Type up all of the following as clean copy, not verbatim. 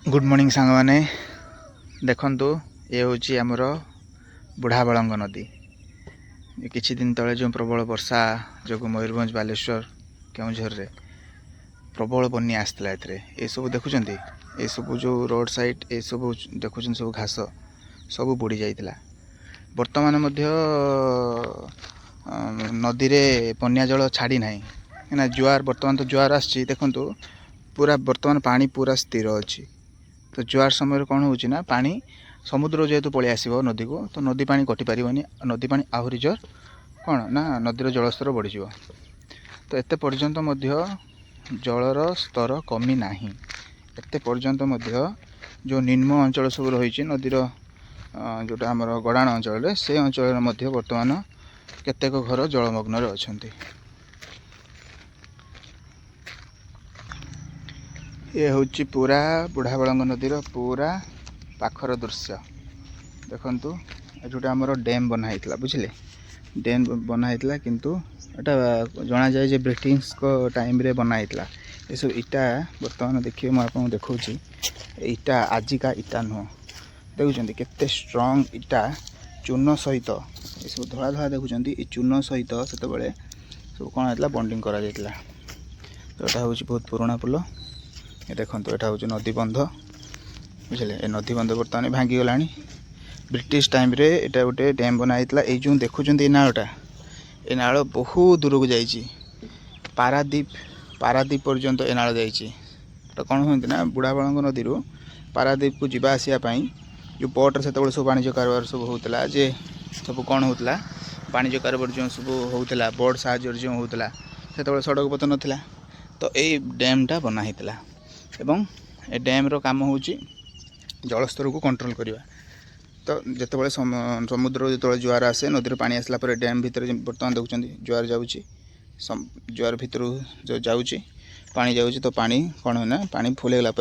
Good morning सांग माने देखंतु ये हूँ आमर बुढ़ाबलंग नदी किछि दिन तले जो प्रबल वर्षा जो मयूरभंज बालेश्वर केउझर रे प्रबल बन्या आसला ये सब देखुं ये सब जो रोड साइड ये सब देखुं सब घास सब बुड़ी जाइतिला वर्तमान नदी रे बन्या जल छाड़ी ना ना जुआर वर्तमान तो जुआर आछि देखंतु पूरा वर्तमान पानी पूरा स्थिर अच्छी तो जुआर समय कौन होची ना पानी समुद्र जेहेतु पलि आसो नदी को तो नदी पानी कटि पारिबनी नदी पानी आहरी जोर कौन ना नदीर जलस्तर बढ़ी तो एते पर्यंत जलर स्तर कमी ना एते पर्यंत जो निम्न अंचल सब रही नदीर जोटा आमर गड़ाण अंचल से अंचल वर्तमान केतेक घर जलमग्न अच्छा ये हूँ पूरा बुढ़ाबलंग नदीर पूरा पाखर दृश्य देखंतु जोटा आमर डैम बनाई बुझिले डैम बनाई किंतु एटा जना जाए जे ब्रिटिश को टाइम रे बनाई ये सब इटा वर्तमान देखिए मुझे आपको देखा इटा आजिका इटा नुह देखुं केते स्ट्रॉन्ग इटा चून सहित ये सब धला धला देखुं चून सहित से सब कौन होता बॉन्डिंग करा जाइतिला तो यहाँ हूँ बहुत पुराना पुल ये देखो यहाँ हूँ नदी बंध बुझे ये नदी बंध बर्तमान भांगी गला ब्रिटिश टाइम रे एटा गोटे डैम बनाई ये जो देखुं ये नालटा ये नाल बहुत दूर को जाइए पारादीप पारादीप पर्यंत ए नाल जाइए कौन होती ना बुढ़ाबलंग नदी पारादीप को जीवा आसापी जो बोट्रे से सब वाणिज्य कारोबार सब होता जे सब कौन होता वाणिज्य कारोबार जो सब होता बोट साहय जो होता से सड़क पथ नाला तो ये डैमटा बनाई एवं ए डैम रो काम होची जलस्तर को कंट्रोल करवा तो जितेबाला समुद्र जो जुआर आसे नदी पानी आसला पर डैम भितर बर्तमान देखुं जुआर जाऊँगी जुआर भितर जो जाऊँगी पानी जाऊँगी तो पानी कौन है पानी फुल गला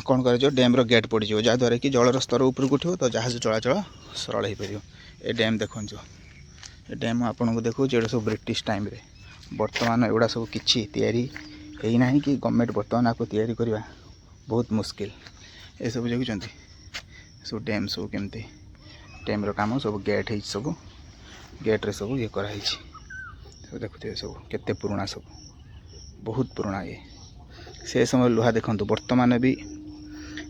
कौन कर डैम रो गेट पड़ जहाँद्वारा कि जलर स्तर ऊपर को उठो तो जहाज चलाचल सरल हो पार ये डैम देखो ये डैम आपको देखो ये सब ब्रिटिश टाइम रे वर्तमान एगुड़ा सब किछि तैयारी ना कि गवर्नमेंट बर्तमान आपको तैयारी करवा बहुत मुश्किल ये सब देखुं सब डैम सब केमती डैम रो काम सब गेट है सब गेट रे सब ये कराई सब देखुए सब केते पुराना सब बहुत पुराना ये से समय लुहा देखो वर्तमान भी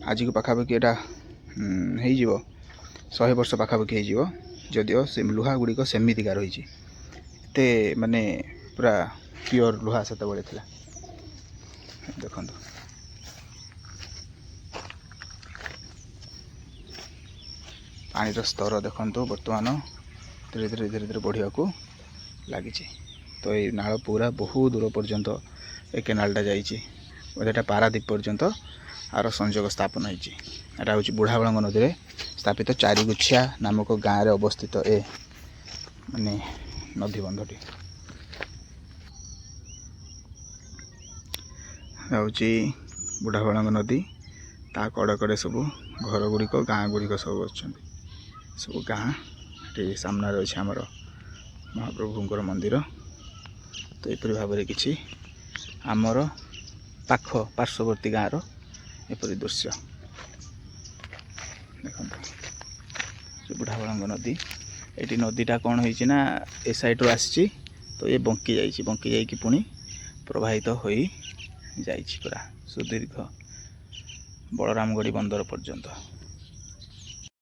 आज को पाखापाखि एटा हो 100 वर्ष पाखापाखि हो जदिओ से लुहा गुड़िक सेमितिका रही माने पूरा प्योर लुहा से देखो पानी स्तर देखो वर्तमान धीरे धीरे धीरे धीरे बढ़िया को लगी तो ये नाल पूरा बहुत दूर पर्यंत ए केनालटा जाटा पारादीप पर्यंत आर संयोग स्थापन होता हूँ बुढ़ाबलंग नदी में स्थापित चारिगुछिया नामक गाँव में अवस्थित ए माने नदी बंधटी हूँ बुढ़ाबलंग नदी ता कड़े सब घर गुड़िक गाँ गुड़िक सब अच्छा सब गाँ सामने अच्छे आमर महाप्रभुंर मंदिर तो यपरी भाव में किसी आमर पाख पार्श्ववर्ती गाँव एपरी दृश्य देखो बुढ़ाबलंग नदी ये नदीटा कौन होना ए साइड्रु आसी तो ये बंकी जाइए पुणी प्रवाहित हो पूरा सुदीर्घ बलरामगढ़ी बंदर पर्यंत।